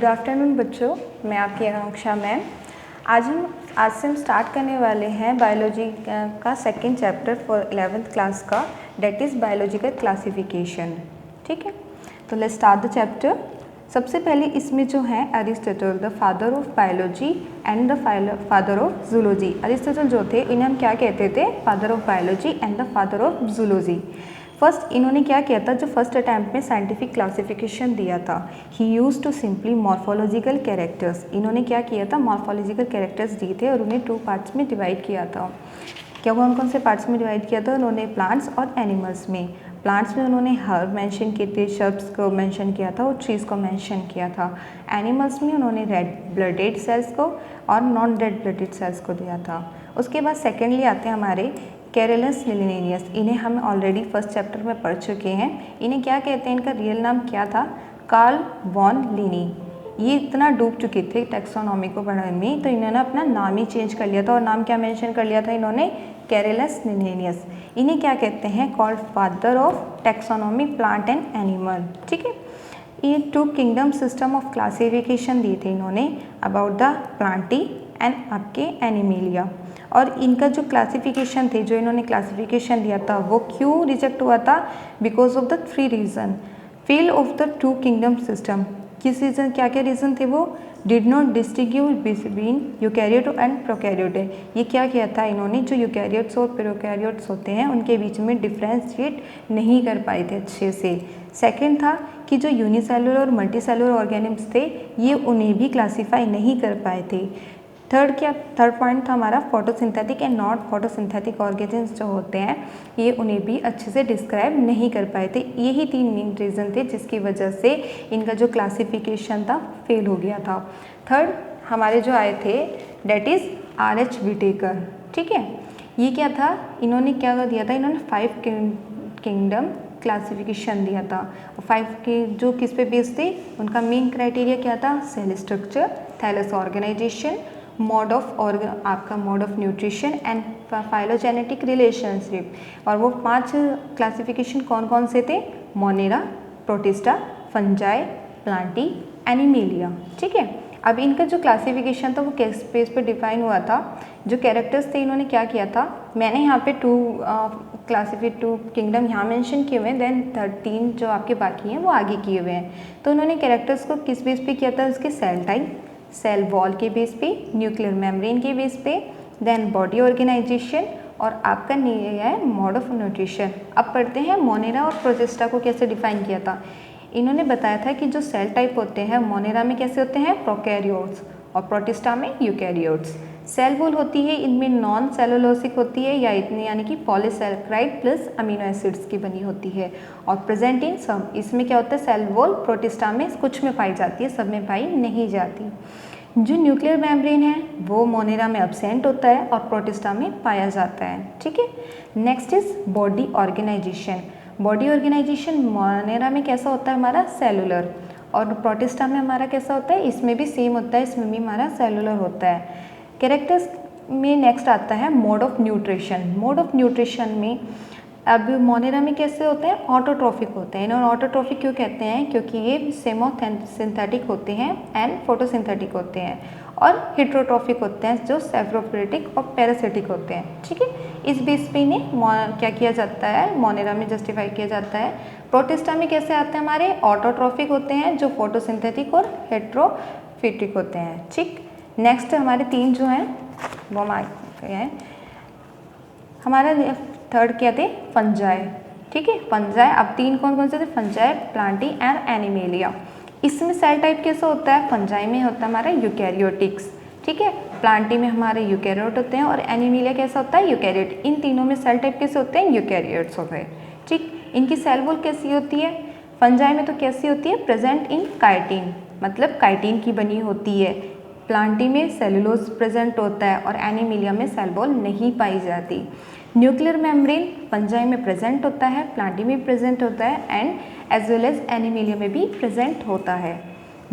Good afternoon बच्चों, मैं आपकी आकांक्षा मैम। आज से हम स्टार्ट करने वाले हैं बायोलॉजी का second chapter for 11th class का, डेट इज़ बायोलॉजिकल क्लासिफिकेशन। ठीक है, तो लेट्स स्टार्ट द चैप्टर। सबसे पहले इसमें जो है Aristotle, the father of biology and the father of zoology. Aristotle जो थे इन्हें हम क्या कहते थे? Father of biology and the father of zoology. First इन्होंने क्या किया था, जो फर्स्ट अटैम्प्ट में साइंटिफिक क्लासिफिकेशन दिया था, he use to simply morphological characters. इन्होंने क्या किया था, मॉर्फोलॉजिकल कैरेक्टर्स दिए थे और उन्हें 2 पार्ट्स में डिवाइड किया था। क्या कौन कौन से पार्ट्स में डिवाइड किया था उन्होंने? प्लांट्स और एनिमल्स में। प्लांट्स में उन्होंने हर्ब मेंशन किए थे, शर्ब्स को मेंशन किया था और ट्रीज को मेंशन किया था। एनिमल्स में उन्होंने रेड ब्लडेड सेल्स को और नॉन रेड ब्लडेड सेल्स को दिया था। उसके बाद सेकेंडली आते हैं हमारे कैरेलस लिनेनियस। इन्हें हम ऑलरेडी फर्स्ट चैप्टर में पढ़ चुके हैं। इन्हें क्या कहते हैं, इनका रियल नाम क्या था? कार्ल वॉन लिनी। ये इतना डूब चुके थे टैक्सोनॉमी को पढ़ने में, तो इन्होंने अपना नाम ही चेंज कर लिया था। और नाम क्या मेंशन कर लिया था इन्होंने? कैरेलस लिनेनियस। इन्हें क्या कहते हैं? Called father of taxonomy plant and animal. ठीक है, ये 2 किंगडम सिस्टम ऑफ क्लासिफिकेशन दिए थे इन्होंने अबाउट द प्लांटी एंड आपके एनिमेलिया। और इनका जो क्लासिफिकेशन थे, जो इन्होंने क्लासिफिकेशन दिया था, वो क्यों रिजेक्ट हुआ था? Because of the 3 reason. Fell off the 2 kingdom system. किस रीज़न, क्या क्या रीज़न थे वो? Did not distinguish between eukaryote and prokaryote. ये क्या किया था इन्होंने, जो यूकैरियोट्स और प्रोकैरियोट्स होते हैं उनके बीच में डिफ्रेंशिएट नहीं कर पाए थे अच्छे से। सेकेंड था कि जो यूनिसेलुलर और मल्टीसेलुलर ऑर्गेनिम्स थे, ये उन्हें भी क्लासीफाई नहीं कर पाए थे। थर्ड पॉइंट था हमारा photosynthetic and not photosynthetic organisms जो होते हैं, ये उन्हें भी अच्छे से डिस्क्राइब नहीं कर पाए थे। यही 3 मेन रीज़न थे जिसकी वजह से इनका जो क्लासिफिकेशन था फेल हो गया था। थर्ड हमारे जो आए थे, डेट इज़ R.H. विटेकर। ठीक है, ये क्या था, इन्होंने क्या दिया था, इन्होंने 5 किंगडम क्लासिफिकेशन दिया था। 5 के जो किस पे बेस्ड थे, उनका मेन क्राइटेरिया क्या था? Cell structure, thallus organisation, mode of आपका mode of nutrition and phylogenetic relationship. और वो 5 क्लासिफिकेशन कौन कौन से थे? Monera, Protista, Fungi, Plantae, Animalia. ठीक है, अब इनका जो क्लासिफिकेशन था वो किस बेस पे डिफाइन हुआ था? जो कैरेक्टर्स थे इन्होंने क्या किया था, मैंने यहाँ पे 2 किंगडम यहाँ मेंशन किए हुए हैं, देन 13 जो आपके बाकी हैं वो आगे किए हुए हैं। तो उन्होंने कैरेक्टर्स को किस बेस पे किया था? उसके सेल टाइप, सेल वॉल के बेस पे, न्यूक्लियर मेम्ब्रेन के बेस पे, देन बॉडी ऑर्गेनाइजेशन और आपका है मोड ऑफ न्यूट्रिशन। अब पढ़ते हैं मोनेरा और प्रोटिस्टा को कैसे डिफाइन किया था। इन्होंने बताया था कि जो सेल टाइप होते हैं मोनेरा में कैसे होते हैं? प्रोकैरियोट्स, और प्रोटिस्टा में यूकैरियोट्स। सेल वॉल होती है इनमें नॉन सेलुलोसिक होती है, या इतनी यानी कि पॉलीसैकेराइड प्लस अमीनो एसिड्स की बनी होती है। और प्रेजेंट इन सब, इसमें क्या होता है? सेल वॉल प्रोटिस्टा में कुछ में पाई जाती है, सब में पाई नहीं जाती। जो न्यूक्लियर मेम्ब्रेन है वो मोनेरा में एब्सेंट होता है और प्रोटिस्टा में पाया जाता है। ठीक है, next is body organisation. Body organisation Monera में कैसा होता है? हमारा सेलुलर, और प्रोटिस्टा में हमारा कैसा होता है? इसमें भी सेम होता है, इसमें भी हमारा सेलुलर होता है। कैरेक्टर्स में नेक्स्ट आता है mode of nutrition. Mode of nutrition में अब मोनेरा में कैसे होते हैं? ऑटोट्रॉफिक होते हैं। इन्होंने ऑटोट्रॉफिक क्यों कहते हैं? क्योंकि ये सेमोसिंथेटिक होते हैं एंड फोटोसिंथेटिक होते हैं, और हेट्रोट्रॉफिक होते हैं जो सेफरोफिलिटिक और पैरासिटिक होते हैं। ठीक है, इस बेस पे इन्हें क्या किया जाता है? मोनेरा में जस्टिफाई किया जाता है। प्रोटिस्टा में कैसे आते हैं? हमारे ऑटोट्रॉफिक होते हैं जो फोटोसिंथेटिक और हेट्रोफिटिक होते हैं। ठीक, नेक्स्ट हमारे 3 जो हैं वो हम आगे हैं। हमारा थर्ड क्या थे? फंजाई। ठीक है, फंजाई। अब 3 कौन कौन से थे? Fungi, Plantae and animalia. इसमें सेल टाइप कैसे होता है? फंजाई में होता है हमारा यूकैरियोटिक्स। ठीक है, प्लांटी में हमारे यूकैरियोट होते हैं, और एनिमेलिया कैसा होता है? यूकैरियोट। इन तीनों में सेल टाइप कैसे होते हैं? यूकैरियोट्स होते हैं। ठीक, इनकी सेल वॉल कैसी होती है? फंजाई में तो कैसी होती है? प्रेजेंट इन काइटिन, मतलब काइटिन की बनी होती है। प्लांटी में सेलुलोज प्रेजेंट होता है, और एनिमेलिया में सेल वॉल नहीं पाई जाती। न्यूक्लियर मेम्ब्रेन फंजाई में प्रेजेंट होता है, प्लांटी में प्रेजेंट होता है, and as well as Animalia में भी प्रेजेंट होता है।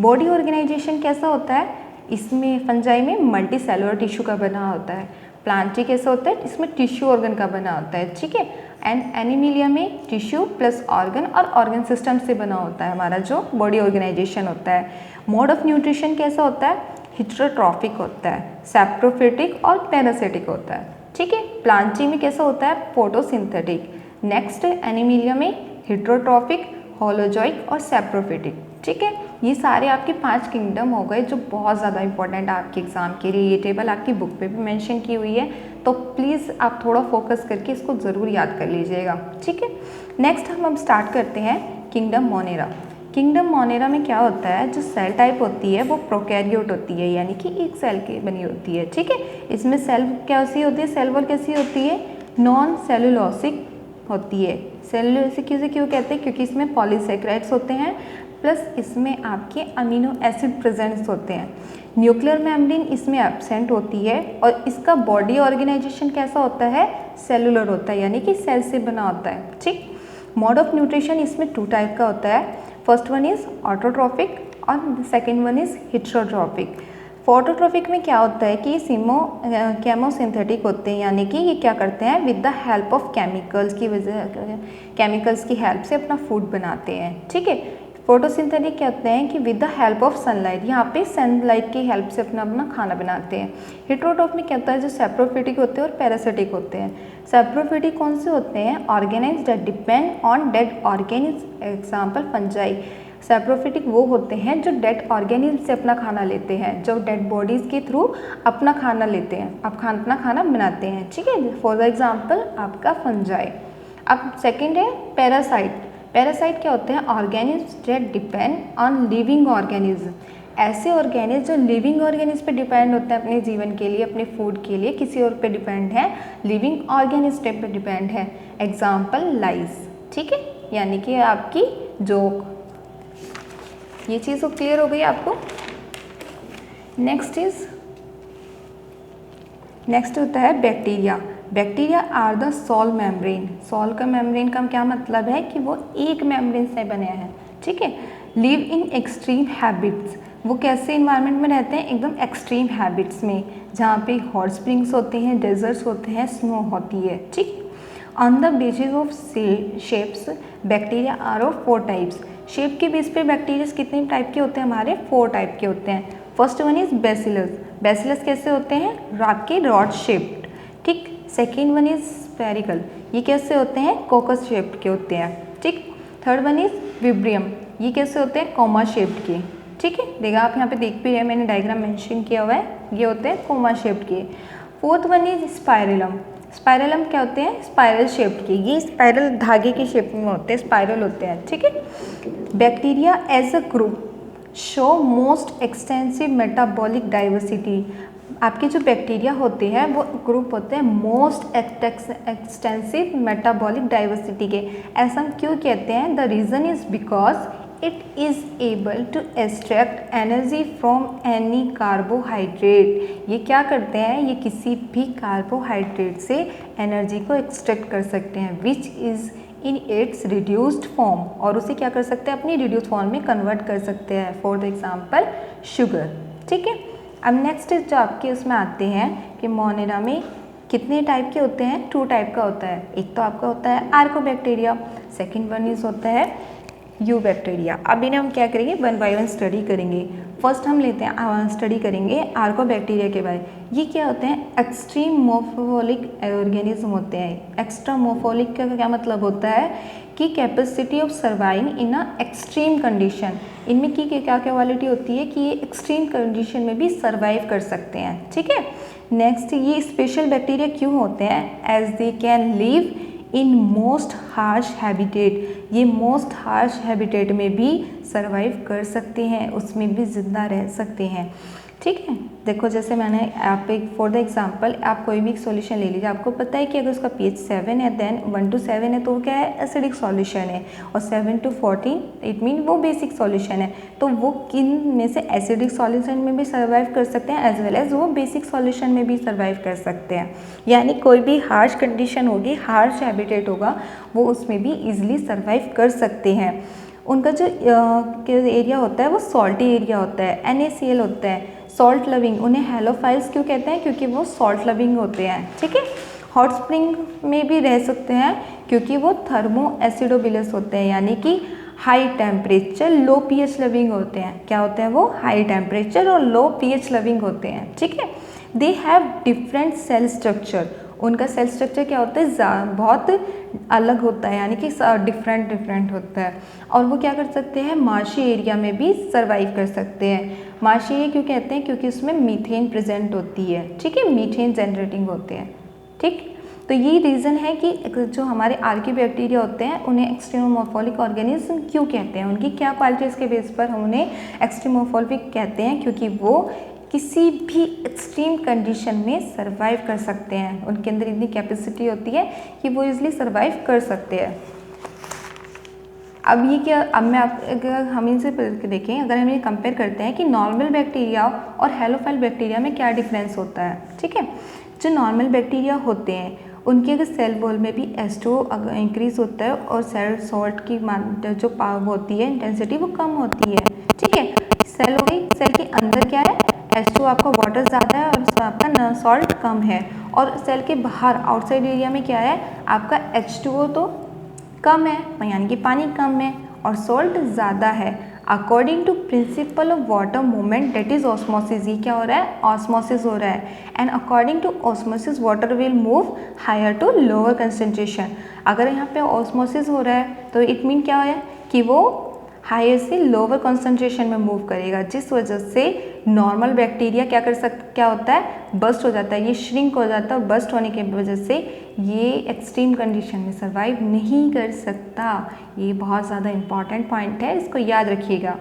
बॉडी ऑर्गेनाइजेशन कैसा होता है? इसमें फंजाई में मल्टी सेलुलर टिश्यू का बना होता है, प्लांटी कैसा होता है? इसमें टिश्यू ऑर्गन का बना होता है। ठीक है, एंड एनिमेलिया में टिश्यू प्लस ऑर्गन और ऑर्गन सिस्टम से बना होता है हमारा जो बॉडी ऑर्गेनाइजेशन होता है। मोड ऑफ न्यूट्रिशन कैसा होता है, हिट्रोट्रॉफिक होता है, सैप्रोफिटिक और पैरासिटिक होता है, ठीक है। प्लांची में कैसा होता है, फोटोसिंथेटिक। नेक्स्ट एनिमिलिया में हिट्रोट्रॉफिक, होलोजोइक और सैप्रोफिटिक, ठीक है। ये सारे आपके 5 किंगडम हो गए जो बहुत ज़्यादा इंपॉर्टेंट है आपके एग्जाम के लिए। ये टेबल आपकी बुक पे भी मेंशन की हुई है, तो प्लीज़ आप थोड़ा फोकस करके इसको ज़रूर याद कर लीजिएगा, ठीक है। नेक्स्ट हम अब स्टार्ट करते हैं किंगडम मोनेरा। किंगडम मोनेरा में क्या होता है, जो सेल टाइप होती है वो प्रोकैरियोट होती है, यानी कि एक सेल की बनी होती है, ठीक है। इसमें सेल कैसी होती है, सेल वॉल कैसी होती है, नॉन सेलुलोसिक होती है। सेलुलोसिक क्यों कहते हैं, क्योंकि इसमें पॉलीसेक्राइड्स होते हैं, प्लस इसमें आपके अमीनो एसिड प्रेजेंट्स होते हैं। न्यूक्लियर मेम्ब्रेन इसमें एब्सेंट होती है और इसका बॉडी ऑर्गेनाइजेशन कैसा होता है, सेलुलर होता है, यानी कि सेल से बना होता है, ठीक। मोड ऑफ न्यूट्रिशन इसमें 2 टाइप का होता है। फर्स्ट वन इज ऑटोट्रॉफिक और second one is heterotrophic. Autotrophic में क्या होता है कि केमोसिंथेटिक होते हैं, यानी कि ये क्या करते हैं, with the help of chemicals की हेल्प से अपना फूड बनाते हैं, ठीक है। फोटोसिंथेटिक कहते हैं कि with the help of sunlight, यहाँ पे सनलाइट की हेल्प से अपना खाना बनाते हैं। हिट्रोट्रॉफिक कहता है जो सैप्रोफिटिक होते हैं और पैरासिटिक होते हैं। सैप्रोफिटिक कौन से होते हैं, organise that depend on dead organism, example fungi. Saprophytic वो होते हैं जो डेड ऑर्गेनिज्म से अपना खाना लेते हैं, जो डेड बॉडीज़ के थ्रू अपना खाना लेते हैं, अपना खाना बनाते हैं, ठीक है। फॉर द एग्जाम्पल आपका फंजाई। अब सेकेंड है पैरासाइट। पैरासाइट क्या होते हैं, organism that depend on living organism. ऐसे ऑर्गेनिज्म जो लिविंग ऑर्गेनिज्म पे डिपेंड होते हैं अपने जीवन के लिए, अपने फूड के लिए, किसी और पे डिपेंड है, लिविंग ऑर्गेनिज्म पे डिपेंड है, एग्जाम्पल लाइस, ठीक है, यानी कि आपकी जोक। ये चीज़ तो क्लियर हो गई आपको। नेक्स्ट होता है bacteria. Bacteria are the sol membrane. Sol का मेम्ब्रेन का क्या मतलब है कि वो एक मेम्ब्रेन से बने हैं, ठीक है। लिव इन एक्सट्रीम हैबिट्स, वो कैसे इन्वायरमेंट में रहते हैं, एकदम एक्सट्रीम हैबिट्स में, जहाँ पे हॉट स्प्रिंग्स होते हैं, डेजर्ट्स होते हैं, स्नो होती है, ठीक। On the basis of shapes bacteria are of 4 types. Shape के बेस पे बैक्टीरिया कितने टाइप के होते हैं, हमारे 4 टाइप के होते हैं। First one is bacillus. Bacillus कैसे होते हैं, राक के रॉड शेप्ड, ठीक। सेकेंड वन इज स्पेरिकल, ये कैसे होते हैं, कोकस शेप्ड के होते हैं, ठीक। थर्ड वन इज विब्रियम, ये कैसे होते हैं, कोमा शेप्ड के, ठीक है। देखा आप यहाँ पे देख भी रहे हैं, मैंने डायग्राम मेंशन किया हुआ है, ये होते हैं कोमा शेप्ड के। Fourth one is spirillum. Spirillum क्या होते हैं, स्पाइरल शेप्ड के, ये स्पाइरल धागे के शेप में होते हैं, स्पाइरल होते हैं, ठीक है। Bacteria as a group show most extensive metabolic diversity. आपके जो बैक्टीरिया होते हैं वो ग्रुप होते हैं मोस्ट एक्सटेंसिव मेटाबॉलिक डाइवर्सिटी के। ऐसा क्यों कहते हैं, the reason is because it is able to extract energy from any carbohydrate. ये क्या करते हैं, ये किसी भी कार्बोहाइड्रेट से एनर्जी को एक्सट्रैक्ट कर सकते हैं, which is in its reduced form, और उसे क्या कर सकते हैं, अपनी रिड्यूस फॉर्म में कन्वर्ट कर सकते हैं, फॉर द एग्जाम्पल शुगर, ठीक है। अब नेक्स्ट जो आपके उसमें आते हैं कि मोनेरा में कितने टाइप के होते हैं, 2 टाइप का होता है। एक तो आपका होता है आर्कोबैक्टीरिया, सेकेंड वन इज होता है यू बैक्टीरिया। अब इन्हें हम क्या करेंगे, 1 बाय 1 स्टडी करेंगे। फर्स्ट हम लेते हैं स्टडी करेंगे आर्कोबैक्टीरिया के बारे। ये क्या होते हैं, एक्सट्रीम मोफोलिक ऑर्गेनिज्म होते हैं। एक्स्ट्रा मोफोलिक का क्या मतलब होता है कि capacity of surviving in a extreme condition. इनमें की क्या क्वालिटी होती है कि ये एक्सट्रीम कंडीशन में भी सर्वाइव कर सकते हैं, ठीक है। नेक्स्ट, ये स्पेशल बैक्टीरिया क्यों होते हैं, as they can live in most harsh habitat. ये मोस्ट हार्श हैबिटेट में भी सर्वाइव कर सकते हैं, उसमें भी ज़िंदा रह सकते हैं, ठीक है। देखो जैसे मैंने आप एक फॉर द एग्जांपल आप कोई भी सॉल्यूशन ले लीजिए, आपको पता है कि अगर उसका pH 7 है, देन 1 to 7 है तो वो क्या है, एसिडिक सॉल्यूशन है, और 7 to 14 इट मीन वो बेसिक सॉल्यूशन है। तो वो किन में से एसिडिक सॉल्यूशन में भी सर्वाइव कर सकते हैं, एज वेल एज वो बेसिक सॉल्यूशन में भी सर्वाइव कर सकते हैं। यानी कोई भी हार्श कंडीशन होगी, हार्श हैबिटेट होगा, वो उसमें भी ईजिली सर्वाइव कर सकते हैं। उनका जो एरिया होता है वो सॉल्टी एरिया होता है, NaCl होता है, सॉल्ट लविंग। उन्हें हेलोफाइल्स क्यों कहते हैं, क्योंकि वो सॉल्ट लविंग होते हैं, ठीक है। हॉट स्प्रिंग में भी रह सकते हैं क्योंकि वो थर्मो एसिडोबिलस होते हैं, यानी कि high temperature low pH loving होते हैं। क्या होते हैं वो? हाई टेम्परेचर और लो पीएच लविंग होते हैं, ठीक है। They have different cell structure, उनका सेल स्ट्रक्चर क्या होता है? बहुत अलग होता है, यानी कि डिफरेंट होता है। और वो क्या कर सकते हैं? मार्शी एरिया में भी सर्वाइव कर सकते हैं। मार्शी एरिया क्यों कहते हैं? क्योंकि उसमें मीथेन प्रेजेंट होती है, ठीक है, मीथेन जनरेटिंग होते हैं, ठीक। तो ये रीज़न है कि जो हमारे आर्की बैक्टीरिया होते हैं उन्हें एक्सट्रीमोमोर्फोलिक ऑर्गेनिज्म क्यों कहते हैं, उनकी क्या क्वालिटीज़ के बेस पर हम उन्हें एक्सट्रीमोमोर्फिक कहते हैं? क्योंकि वो किसी भी एक्सट्रीम कंडीशन में सर्वाइव कर सकते हैं, उनके अंदर इतनी कैपेसिटी होती है कि वो इजीली सर्वाइव कर सकते हैं। अब ये क्या, अब मैं आप अगर हम इनसे देखें, अगर हम ये कंपेयर करते हैं कि नॉर्मल बैक्टीरिया और हेलोफाइल बैक्टीरिया में क्या डिफरेंस होता है, ठीक है। जो नॉर्मल बैक्टीरिया होते हैं उनके अगर सेल वॉल में भी H2O इंक्रीज होता है और सेल सॉल्ट की जो पावर होती है, इंटेंसिटी, वो कम होती है, ठीक है। सेल हो गई, सेल के अंदर क्या है? H2O, आपका वाटर ज़्यादा है और उसमें आपका सॉल्ट कम है। और सेल के बाहर आउटसाइड एरिया में क्या है? आपका H2O तो कम है, यानी कि पानी कम है, और सॉल्ट ज़्यादा है। According to principle of water movement, that is osmosis, ये क्या हो रहा है? ऑस्मोसिस हो रहा है। And according to osmosis water will move higher to lower concentration. अगर यहाँ पे ऑस्मोसिस हो रहा है तो इट मीन क्या है कि वो हायर से लोअर कंसंट्रेशन में मूव करेगा, जिस वजह से नॉर्मल बैक्टीरिया क्या होता है? बस्ट हो जाता है, ये श्रिंक हो जाता है। बस्ट होने की वजह से ये एक्सट्रीम कंडीशन में सर्वाइव नहीं कर सकता। ये बहुत ज़्यादा इंपॉर्टेंट पॉइंट है, इसको याद रखिएगा।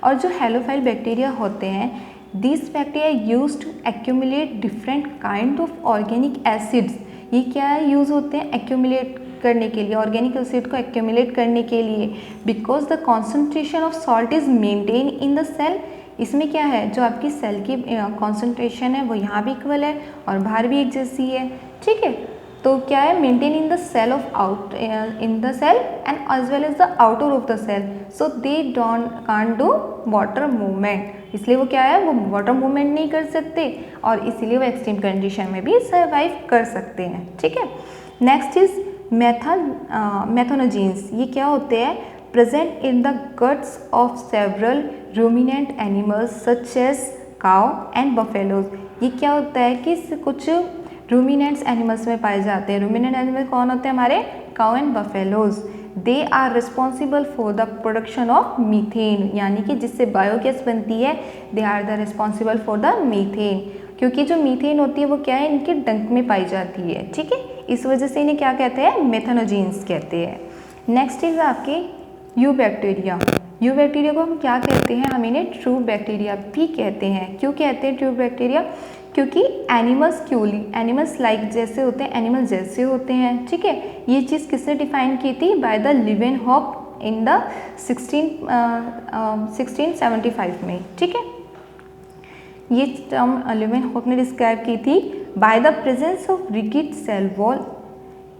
और जो हेलोफाइल बैक्टीरिया होते हैं, this bacteria use to accumulate different kind of organic acids. ये क्या यूज़ होते हैं? एक्यूमुलेट करने के लिए, ऑर्गेनिक एसिड को एक्यूमुलेट करने के लिए। Because the concentration of salt is maintain in the cell. इसमें क्या है? जो आपकी सेल की कॉन्सेंट्रेशन है वो यहाँ भी इक्वल है और बाहर भी एक जैसी है, ठीक है। तो क्या है? Maintain in the cell of out in the cell and as well as the outer of the cell, so they can't do water movement. इसलिए वो क्या है? वो वाटर मूवमेंट नहीं कर सकते और इसीलिए वो एक्सट्रीम कंडीशन में भी सर्वाइव कर सकते हैं, ठीक है। Next is methanogens. ये क्या होते हैं? Present in the guts of several ruminant animals such as cow and buffaloes. ये क्या होता है कि कुछ रूमिनेंट्स एनिमल्स में पाए जाते हैं। रूमिनेंट एनिमल कौन होते हैं? हमारे cow and buffaloes. They are responsible for the production of methane, यानी कि जिससे बायोगैस बनती है, they are the responsible for the methane. क्योंकि जो मीथेन होती है वो क्या है? इनके डंक में पाई जाती है, ठीक है। इस वजह से इन्हें क्या कहते हैं? मेथनोजेंस कहते हैं। नेक्स्ट इज आपके यू बैक्टीरिया। यू बैक्टीरिया को हम क्या कहते हैं? हम इन्हें ट्रू बैक्टीरिया भी कहते हैं। क्यों कहते हैं ट्रू बैक्टीरिया? क्योंकि एनिमल्स लाइक जैसे होते हैं, एनिमल जैसे होते हैं, ठीक है। ये चीज़ किसने डिफाइन की थी? By the Leeuwenhoek in the 1675 में, ठीक है। ये टर्म लीवेनहॉक ने डिस्क्राइब की थी by the presence of rigid cell wall.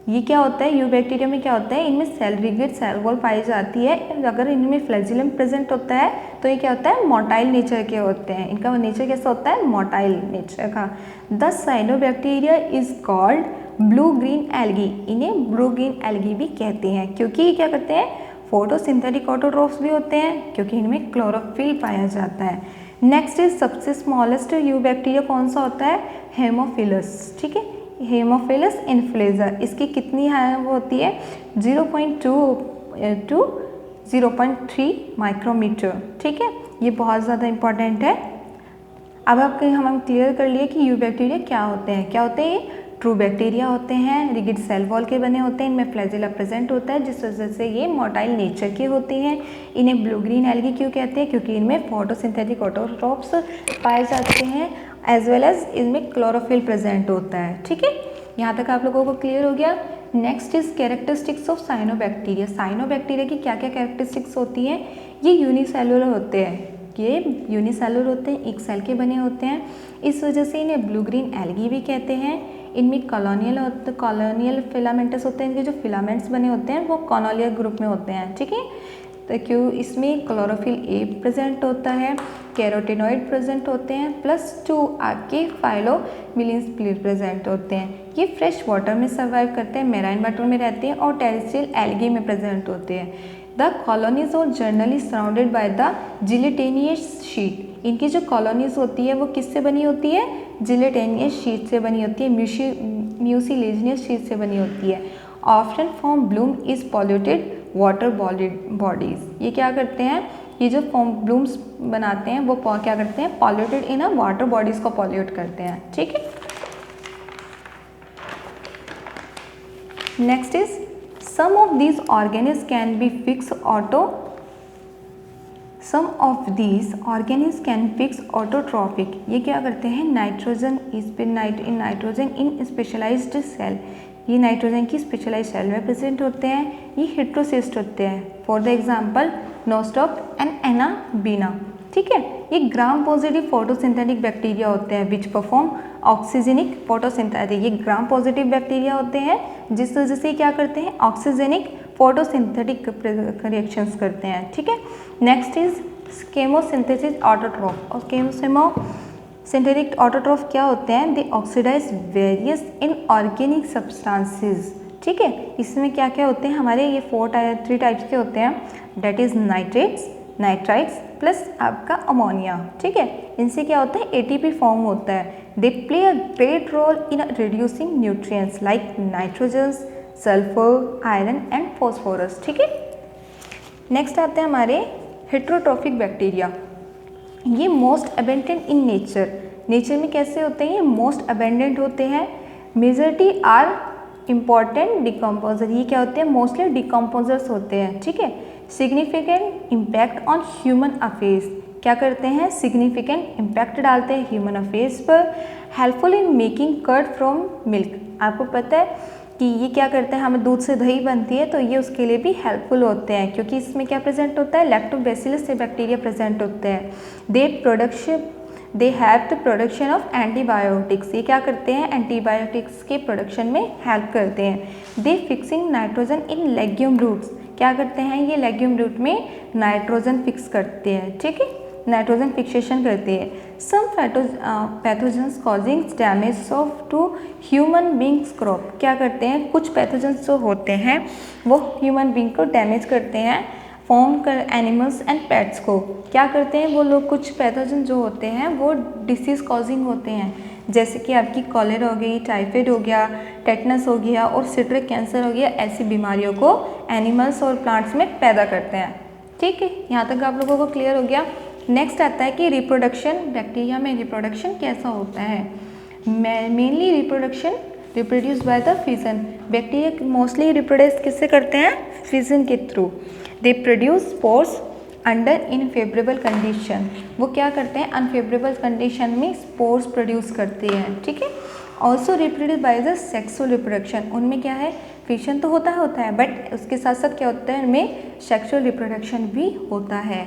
ये क्या होता है? यू बैक्टीरिया में क्या होता है? इनमें रिगिड सेल वॉल पाई जाती है। अगर इनमें फ्लैजिलम प्रेजेंट होता है तो ये क्या होता है? मोटाइल नेचर के होते हैं। इनका नेचर कैसा होता है? मोटाइल नेचर का। The cyanobacteria is called blue green algae. इन्हें ब्लू ग्रीन एल्गी भी कहते हैं क्योंकि ये क्या करते हैं? फोटोसिंथेटिक ऑटोट्रोफ्स भी होते हैं क्योंकि इनमें क्लोरोफिल पाया जाता है। नेक्स्ट इज सबसे स्मॉलेस्ट यू बैक्टीरिया कौन सा होता है? हेमोफिलस, ठीक है। Haemophilus influenza. इसकी कितनी है वो होती है? 0.2 to 0.3 माइक्रोमीटर, ठीक है। ये बहुत ज़्यादा इंपॉर्टेंट है। अब आपके हम क्लियर कर लिए कि यू बैक्टीरिया क्या होते हैं। क्या होते हैं? ये ट्रू बैक्टीरिया होते हैं, रिगिड सेल वॉल के बने होते हैं, इनमें फ्लैजिला प्रेजेंट होता है जिस वजह से ये मोटाइल नेचर के होते हैं। इन्हें ब्लू ग्रीन एल्गी क्यों कहते हैं? क्योंकि इनमें फोटोसिंथेटिक ऑटोट्रोफ्स पाए जाते हैं एज वेल एज इनमें क्लोरोफिल प्रेजेंट होता है, ठीक है। यहाँ तक आप लोगों को क्लियर हो गया। Next is characteristics of cyanobacteria. Cyanobacteria की क्या क्या कैरेक्टरिस्टिक्स होती हैं? ये यूनिसेलुलर होते हैं, ये यूनिसेलुलर होते हैं, एक सेल के बने होते हैं। इस वजह से इन्हें ब्लू ग्रीन एल्गी भी कहते हैं। इनमें कॉलोनियल फिलामेंटस होते हैं, इनके जो फिलामेंट्स बने होते हैं वो कॉलोनियल ग्रुप में होते हैं, ठीक है। तो क्यों? इसमें क्लोरोफिल ए प्रेजेंट होता है, कैरोटिनॉइड प्रेजेंट होते हैं, +2 आपके फाइलोमिलिन्स प्रेजेंट होते हैं। ये फ्रेश वाटर में सर्वाइव करते हैं, मेराइन वाटर में रहते हैं और टेरेस्ट्रियल एल्गी में प्रेजेंट होते हैं। द कॉलोनीज और generally surrounded by the gelatinous sheet. इनकी जो कॉलोनीज होती है वो किससे बनी होती है? जिलेटिनियस शीट से बनी होती है, म्यूसिलेजियस शीट से बनी होती है। Often form Bloom is polluted water bodies. ये क्या करते हैं? ये जो फॉर्म ब्लूम्स बनाते हैं वो क्या करते हैं? Polluted in a water bodies को पॉल्यूट करते हैं। ठीक है। Next is some of these organisms can be fix autotrophic. ये क्या करते हैं? Nitrogen in specialised cell. ये नाइट्रोजन की स्पेशलाइज सेल में प्रेजेंट होते हैं। ये हेट्रोसिस्ट होते हैं। For the example Nostoc and Anabaena. ठीक है। ये ग्राम पॉजिटिव फोटोसिंथेटिक बैक्टीरिया होते हैं विच परफॉर्म ऑक्सीजेनिक फोटोसिंथेसिस। ये ग्राम पॉजिटिव बैक्टीरिया होते हैं जिस वजह से क्या करते हैं? ऑक्सीजेनिक फोटोसिंथेटिक रिएक्शंस करते हैं। ठीक है। Next is chemosynthesis autotroph. और केमोसिंथेटिक ऑटोट्रॉफ क्या होते हैं? दे ऑक्सीडाइज वेरियस इनऑर्गेनिक सब्सटेंसेस। ठीक है। इसमें क्या क्या होते हैं? हमारे ये 3 टाइप्स के होते हैं, that is nitrates, nitrites plus आपका अमोनिया। ठीक है। इनसे क्या होता है? एटीपी फॉर्म होता है। They play a great role in reducing nutrients like nitrogen, sulphur, iron and phosphorus. ठीक है। नेक्स्ट आते हैं हमारे हेट्रोट्रॉफिक बैक्टीरिया। ये मोस्ट अबेंडेंट इन नेचर में कैसे होते हैं? ये मोस्ट अबेंडेंट होते हैं। Majority are important decomposer. ये क्या होते हैं? मोस्टली डिकम्पोजर्स होते हैं। ठीक है। Significant impact on human affairs. क्या करते हैं? सिग्निफिकेंट इम्पैक्ट डालते हैं ह्यूमन अफेयर्स पर। Helpful in making curd from milk. आपको पता है कि ये क्या करते हैं? हमें दूध से दही बनती है तो ये उसके लिए भी हेल्पफुल होते हैं क्योंकि इसमें क्या प्रेजेंट होता है? लैक्टोबैसिलस से बैक्टीरिया प्रेजेंट होते हैं। They have the production of antibiotics. ये क्या करते हैं? एंटीबायोटिक्स के प्रोडक्शन में हेल्प करते हैं। They fixing nitrogen in legume roots. क्या करते हैं? ये लेग्यूम रूट में नाइट्रोजन फिक्स करते हैं। ठीक है। नाइट्रोजन फिक्सेशन करते हैं। Some pathogens causing damage to human beings crop. क्या करते हैं? कुछ पैथोजेंस जो होते हैं वो ह्यूमन बींग को डैमेज करते हैं, फॉर्म कर एनिमल्स एंड पेट्स को। क्या करते हैं वो लोग? कुछ पैथोजन जो होते हैं वो डिसीज़ कॉजिंग होते हैं, जैसे कि आपकी कॉलेरा हो गई, टाइफाइड हो गया, टेटनस हो गया और सिट्रिक कैंसर हो गया। ऐसी बीमारियों को एनिमल्स और प्लांट्स में पैदा करते हैं। ठीक है। यहाँ तक आप लोगों को क्लियर हो गया। नेक्स्ट आता है कि रिप्रोडक्शन। बैक्टीरिया में रिप्रोडक्शन कैसा होता है? Mainly reproduce by the fission. Bacteria mostly reproduce किससे करते हैं? फिजन के through. They produce spores under unfavourable condition. वो क्या करते हैं? अनफेवरेबल कंडीशन में स्पोर्स प्रोड्यूस करते हैं। ठीक है। Also reproduce by the sexual reproduction. उनमें क्या है? फिशन तो होता है बट उसके साथ साथ क्या होता है? उनमें सेक्सुअल रिप्रोडक्शन भी होता है,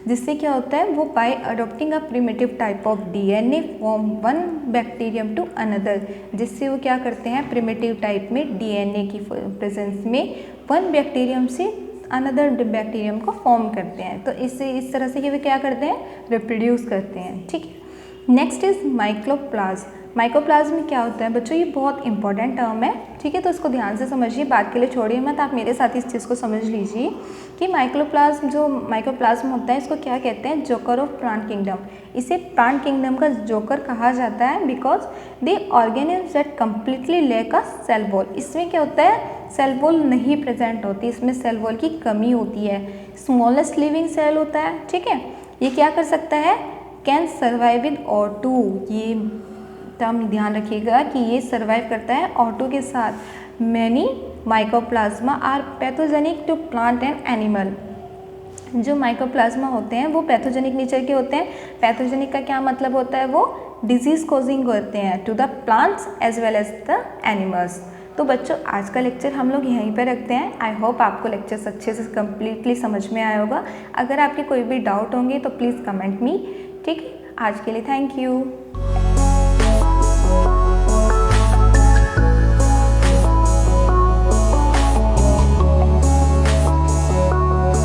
जिससे क्या होता है? वो by adopting a primitive type of DNA from one bacterium to another. जिससे वो क्या करते हैं? प्रिमिटिव टाइप में डीएनए की प्रेजेंस में वन बैक्टीरियम से अनदर बैक्टीरियम को फॉर्म करते हैं। तो इससे इस तरह से ये क्या करते हैं? रिप्रोड्यूस करते हैं। ठीक है। Next is माइक्रोप्लाज्म। माइक्रोप्लाज्म में क्या होता है बच्चों? ये बहुत इंपॉर्टेंट टर्म है। ठीक है। तो इसको ध्यान से समझिए, बात के लिए छोड़िए मत, आप मेरे साथ इस चीज़ को समझ लीजिए कि माइक्रोप्लाज्म होता है इसको क्या कहते हैं? Joker of plant kingdom. इसे प्लांट किंगडम का जोकर कहा जाता है because the organism that completely lack a cell wall. इसमें क्या होता है? सेल वॉल नहीं प्रेजेंट होती, इसमें सेल वॉल की कमी होती है। स्मॉलेस्ट लिविंग सेल होता है। ठीक है। ये क्या कर सकता है? Can survive with O2। ये टर्म ध्यान रखिएगा कि ये सर्वाइव करता है O2 के साथ। Many microplasma are pathogenic to plant and animal. जो माइक्रोप्लाज्मा होते हैं वो पैथोजेनिक नेचर के होते हैं। पैथोजेनिक का क्या मतलब होता है? वो डिजीज कॉजिंग होते हैं to the plants as well as the animals. तो बच्चों आज का लेक्चर हम लोग यहीं पर रखते हैं। आई होप आपको लेक्चर्स अच्छे से कम्प्लीटली समझ में आया होगा। अगर आपके कोई भी डाउट होंगे तो प्लीज़ कमेंट मी। ठीक है। आज के लिए थैंक यू।